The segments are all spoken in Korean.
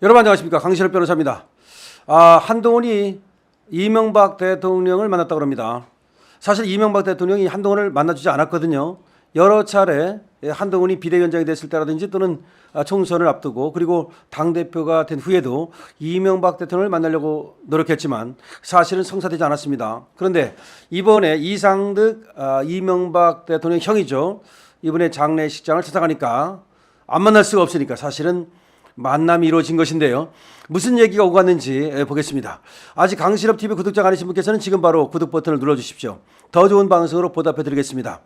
여러분 안녕하십니까, 강신업 변호사입니다. 한동훈이 이명박 대통령을 만났다고 합니다. 사실 이명박 대통령이 한동훈을 만나주지 않았거든요. 여러 차례 한동훈이 비대위원장이 됐을 때라든지 또는 총선을 앞두고 그리고 당대표가 된 후에도 이명박 대통령을 만나려고 노력했지만 사실은 성사되지 않았습니다. 그런데 이번에 이상득 이명박 대통령 형이죠. 이번에 장례식장을 찾아가니까 안 만날 수가 없으니까 사실은 만남이 이루어진 것인데요. 무슨 얘기가 오고 갔는지 보겠습니다. 아직 강신업 TV 구독자가 아니신 분께서는 지금 바로 구독 버튼을 눌러주십시오. 더 좋은 방송으로 보답해 드리겠습니다.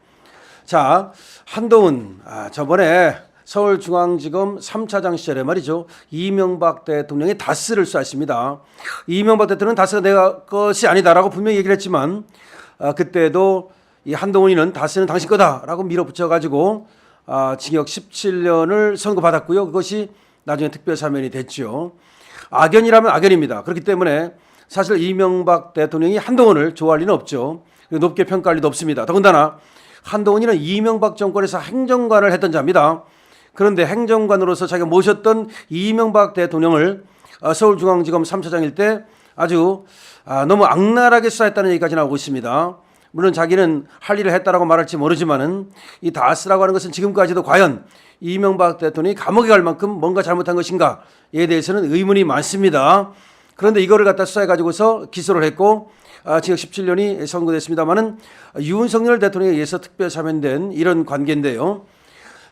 자, 한동훈 저번에 서울중앙지검 3차장 시절에 말이죠, 이명박 대통령이 다스를 쐈습니다. 이명박 대통령은 다스가 내 것이 아니다라고 분명히 얘기를 했지만 그때도 이 한동훈이는 다스는 당신 거다라고 밀어붙여가지고 징역 17년을 선고받았고요. 그것이 나중에 특별사면이 됐죠. 악연이라면 악연입니다. 그렇기 때문에 사실 이명박 대통령이 한동훈을 좋아할 리는 없죠. 높게 평가할 리도 없습니다. 더군다나 한동훈이는 이명박 정권에서 행정관을 했던 자입니다. 그런데 행정관으로서 자기가 모셨던 이명박 대통령을 서울중앙지검 3차장일 때 아주 너무 악랄하게 수사했다는 얘기까지 나오고 있습니다. 물론 자기는 할 일을 했다라고 말할지 모르지만은 이 다스라고 하는 것은 지금까지도 과연 이명박 대통령이 감옥에 갈 만큼 뭔가 잘못한 것인가에 대해서는 의문이 많습니다. 그런데 이거를 갖다 수사해가지고서 기소를 했고 징역 17년이 선고됐습니다만은 윤석열 대통령에 의해서 특별사면된 이런 관계인데요.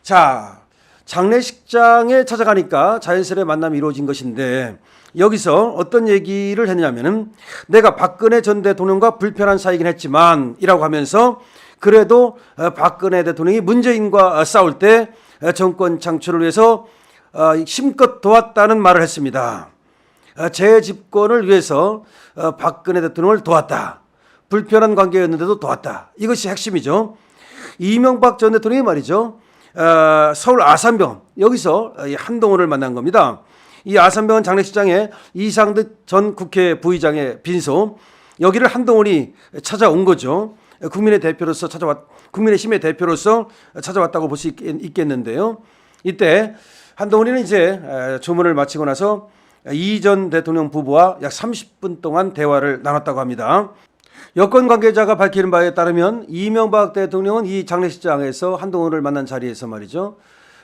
자, 장례식장에 찾아가니까 자연스레 만남이 이루어진 것인데 여기서 어떤 얘기를 했냐면은 내가 박근혜 전 대통령과 불편한 사이긴 했지만 이라고 하면서 그래도 박근혜 대통령이 문재인과 싸울 때 정권 창출을 위해서 힘껏 도왔다는 말을 했습니다. 재집권을 위해서 박근혜 대통령을 도왔다. 불편한 관계였는데도 도왔다. 이것이 핵심이죠. 이명박 전 대통령이 말이죠, 서울 아산병원 여기서 한동훈을 만난 겁니다. 이 아산병원 장례식장에 이상득 전 국회 부의장의 빈소, 여기를 한동훈이 찾아온 거죠. 국민의 대표로서 국민의힘의 대표로서 찾아왔다고 볼 수 있겠는데요. 이때 한동훈이는 이제 조문을 마치고 나서 이 전 대통령 부부와 약 30분 동안 대화를 나눴다고 합니다. 여권 관계자가 밝히는 바에 따르면 이명박 대통령은 이 장례식장에서 한동훈을 만난 자리에서 말이죠,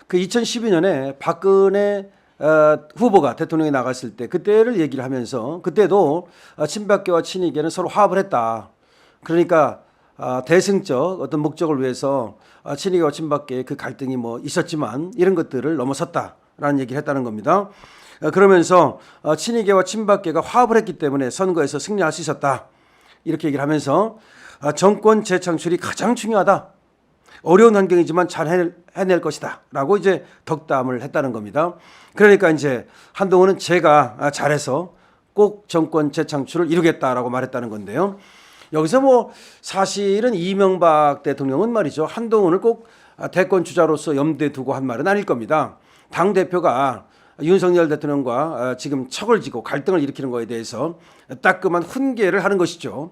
그 2012년에 박근혜 후보가 대통령이 나갔을 때 그때를 얘기를 하면서 그때도 친박계와 친이계는 서로 화합을 했다. 그러니까 대승적 어떤 목적을 위해서 친이계와 친박계의 그 갈등이 뭐 있었지만 이런 것들을 넘어섰다라는 얘기를 했다는 겁니다. 그러면서 친이계와 친박계가 화합을 했기 때문에 선거에서 승리할 수 있었다. 이렇게 얘기를 하면서 정권 재창출이 가장 중요하다. 어려운 환경이지만 잘 해낼 것이다. 라고 이제 덕담을 했다는 겁니다. 그러니까 이제 한동훈은 제가 잘해서 꼭 정권 재창출을 이루겠다라고 말했다는 건데요. 여기서 뭐 사실은 이명박 대통령은 말이죠, 한동훈을 꼭 대권 주자로서 염두에 두고 한 말은 아닐 겁니다. 당대표가 윤석열 대통령과 지금 척을 지고 갈등을 일으키는 거에 대해서 따끔한 훈계를 하는 것이죠.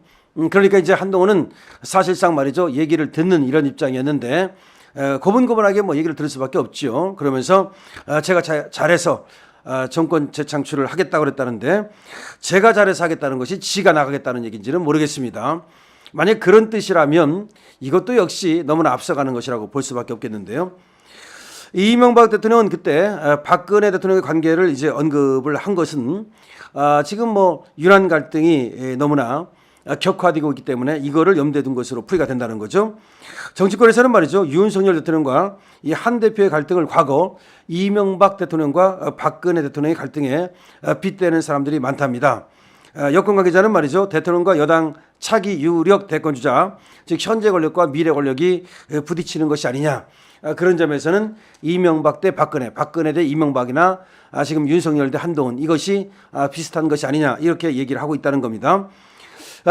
그러니까 이제 한동훈은 사실상 말이죠, 얘기를 듣는 이런 입장이었는데 고분고분하게 뭐 얘기를 들을 수밖에 없죠. 그러면서 제가 잘해서 정권 재창출을 하겠다고 그랬다는데 제가 잘해서 하겠다는 것이 지가 나가겠다는 얘기인지는 모르겠습니다. 만약 그런 뜻이라면 이것도 역시 너무나 앞서가는 것이라고 볼 수밖에 없겠는데요. 이명박 대통령은 그때 박근혜 대통령의 관계를 이제 언급을 한 것은 지금 뭐 윤한 갈등이 너무나 격화되고 있기 때문에 이거를 염두에 둔 것으로 풀이가 된다는 거죠. 정치권에서는 말이죠, 윤석열 대통령과 이 한 대표의 갈등을 과거 이명박 대통령과 박근혜 대통령의 갈등에 빗대는 사람들이 많답니다. 여권 관계자는 말이죠, 대통령과 여당 차기 유력 대권 주자, 즉 현재 권력과 미래 권력이 부딪히는 것이 아니냐. 그런 점에서는 이명박 대 박근혜, 박근혜 대 이명박이나 지금 윤석열 대 한동훈, 이것이 비슷한 것이 아니냐, 이렇게 얘기를 하고 있다는 겁니다.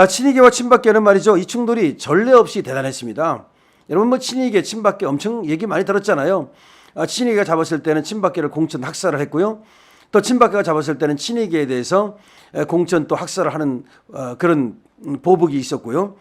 친이계와 친박계는 말이죠, 이 충돌이 전례 없이 대단했습니다. 여러분 뭐 친이계, 친박계 엄청 얘기 많이 들었잖아요. 친이계가 잡았을 때는 친박계를 공천 학살을 했고요. 또 친박계가 잡았을 때는 친이계에 대해서 공천 또 학살을 하는 그런 보복이 있었고요.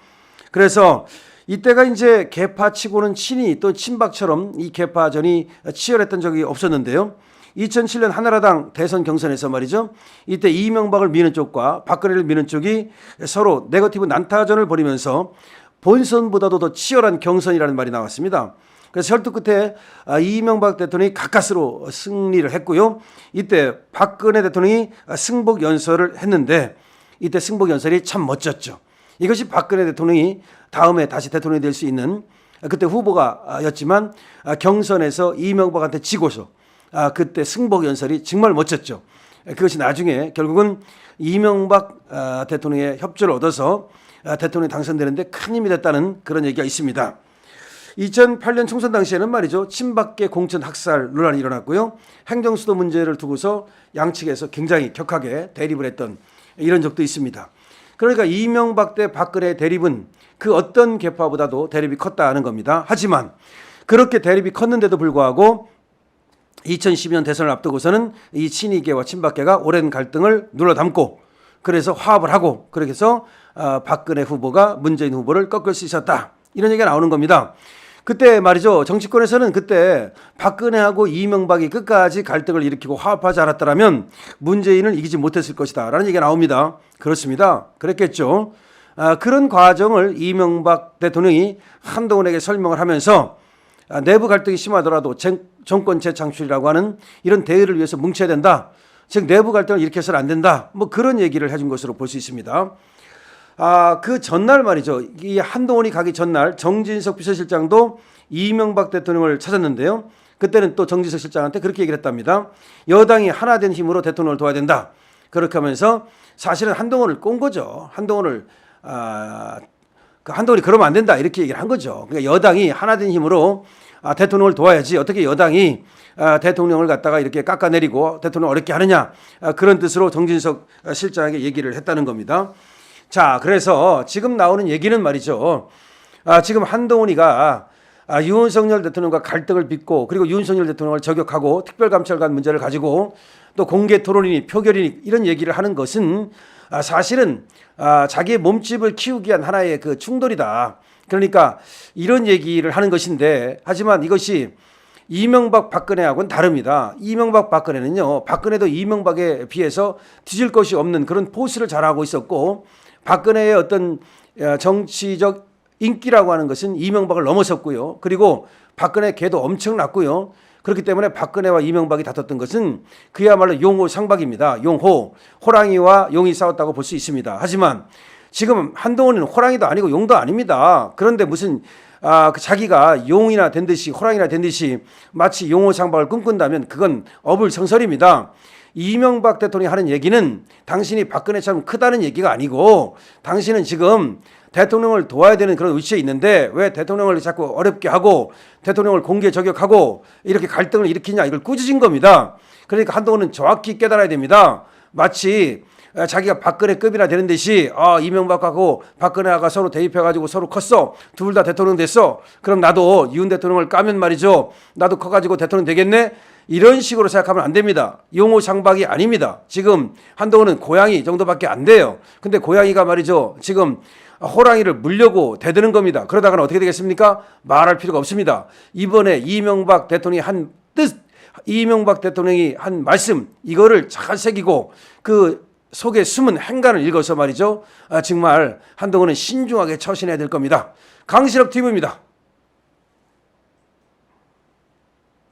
그래서 이때가 이제 개파치고는 친이 또 친박처럼 이 개파전이 치열했던 적이 없었는데요. 2007년 한나라당 대선 경선에서 말이죠. 이때 이명박을 미는 쪽과 박근혜를 미는 쪽이 서로 네거티브 난타전을 벌이면서 본선보다도 더 치열한 경선이라는 말이 나왔습니다. 그래서 혈투 끝에 이명박 대통령이 가까스로 승리를 했고요. 이때 박근혜 대통령이 승복 연설을 했는데 이때 승복 연설이 참 멋졌죠. 이것이 박근혜 대통령이 다음에 다시 대통령이 될 수 있는 그때 후보가였지만 경선에서 이명박한테 지고서 그때 승복 연설이 정말 멋졌죠. 그것이 나중에 결국은 이명박 대통령의 협조를 얻어서 대통령이 당선되는데 큰 힘이 됐다는 그런 얘기가 있습니다. 2008년 총선 당시에는 말이죠. 친박계 공천 학살 논란이 일어났고요. 행정수도 문제를 두고서 양측에서 굉장히 격하게 대립을 했던 이런 적도 있습니다. 그러니까 이명박 대 박근혜 대립은 그 어떤 계파보다도 대립이 컸다는 겁니다. 하지만 그렇게 대립이 컸는데도 불구하고 2012년 대선을 앞두고서는 이 친이계와 친박계가 오랜 갈등을 눌러담고 그래서 화합을 하고 그렇게 해서 박근혜 후보가 문재인 후보를 꺾을 수 있었다. 이런 얘기가 나오는 겁니다. 그때 말이죠. 정치권에서는 그때 박근혜하고 이명박이 끝까지 갈등을 일으키고 화합하지 않았더라면 문재인을 이기지 못했을 것이다. 라는 얘기가 나옵니다. 그렇습니다. 그랬겠죠. 그런 과정을 이명박 대통령이 한동훈에게 설명을 하면서 내부 갈등이 심하더라도 정권 재창출이라고 하는 이런 대의를 위해서 뭉쳐야 된다. 즉 내부 갈등을 일으켜서는 안 된다. 뭐 그런 얘기를 해준 것으로 볼 수 있습니다. 그 전날 말이죠. 이 한동훈이 가기 전날 정진석 비서실장도 이명박 대통령을 찾았는데요. 그때는 또 정진석 실장한테 그렇게 얘기를 했답니다. 여당이 하나 된 힘으로 대통령을 도와야 된다. 그렇게 하면서 사실은 한동훈을 꼰 거죠. 한동훈이 그러면 안 된다. 이렇게 얘기를 한 거죠. 그러니까 여당이 하나 된 힘으로 대통령을 도와야지 어떻게 여당이 대통령을 갖다가 이렇게 깎아내리고 대통령을 어렵게 하느냐. 그런 뜻으로 정진석 실장에게 얘기를 했다는 겁니다. 자, 그래서 지금 나오는 얘기는 말이죠. 지금 한동훈이가 윤석열 대통령과 갈등을 빚고 그리고 윤석열 대통령을 저격하고 특별감찰관 문제를 가지고 또 공개 토론이니 표결이니 이런 얘기를 하는 것은 사실은 자기의 몸집을 키우기 위한 하나의 그 충돌이다. 그러니까 이런 얘기를 하는 것인데 하지만 이것이 이명박 박근혜하고는 다릅니다. 이명박 박근혜는요. 박근혜도 이명박에 비해서 뒤질 것이 없는 그런 포스를 잘하고 있었고 박근혜의 어떤 정치적 인기라고 하는 것은 이명박을 넘어섰고요. 그리고 박근혜 개도 엄청났고요. 그렇기 때문에 박근혜와 이명박이 다퉜던 것은 그야말로 용호 상박입니다. 용호, 호랑이와 용이 싸웠다고 볼 수 있습니다. 하지만 지금 한동훈은 호랑이도 아니고 용도 아닙니다. 그런데 무슨 자기가 용이나 된 듯이 호랑이나 된 듯이 마치 용호 상박을 꿈꾼다면 그건 어불성설입니다. 이명박 대통령이 하는 얘기는 당신이 박근혜처럼 크다는 얘기가 아니고 당신은 지금 대통령을 도와야 되는 그런 위치에 있는데 왜 대통령을 자꾸 어렵게 하고 대통령을 공개 저격하고 이렇게 갈등을 일으키냐 이걸 꾸짖은 겁니다. 그러니까 한동훈은 정확히 깨달아야 됩니다. 마치 자기가 박근혜급이나 되는 듯이 이명박하고 박근혜가 서로 대입해가지고 서로 컸어. 둘 다 대통령 됐어. 그럼 나도 윤 대통령을 까면 말이죠. 나도 커가지고 대통령 되겠네. 이런 식으로 생각하면 안 됩니다. 용호 상박이 아닙니다. 지금 한동훈은 고양이 정도밖에 안 돼요. 근데 고양이가 말이죠. 지금 호랑이를 물려고 대드는 겁니다. 그러다가는 어떻게 되겠습니까? 말할 필요가 없습니다. 이번에 이명박 대통령이 한 뜻, 이명박 대통령이 한 말씀 이거를 잘 새기고 그 속에 숨은 행간을 읽어서 말이죠. 정말 한동훈은 신중하게 처신해야 될 겁니다. 강신업 TV입니다.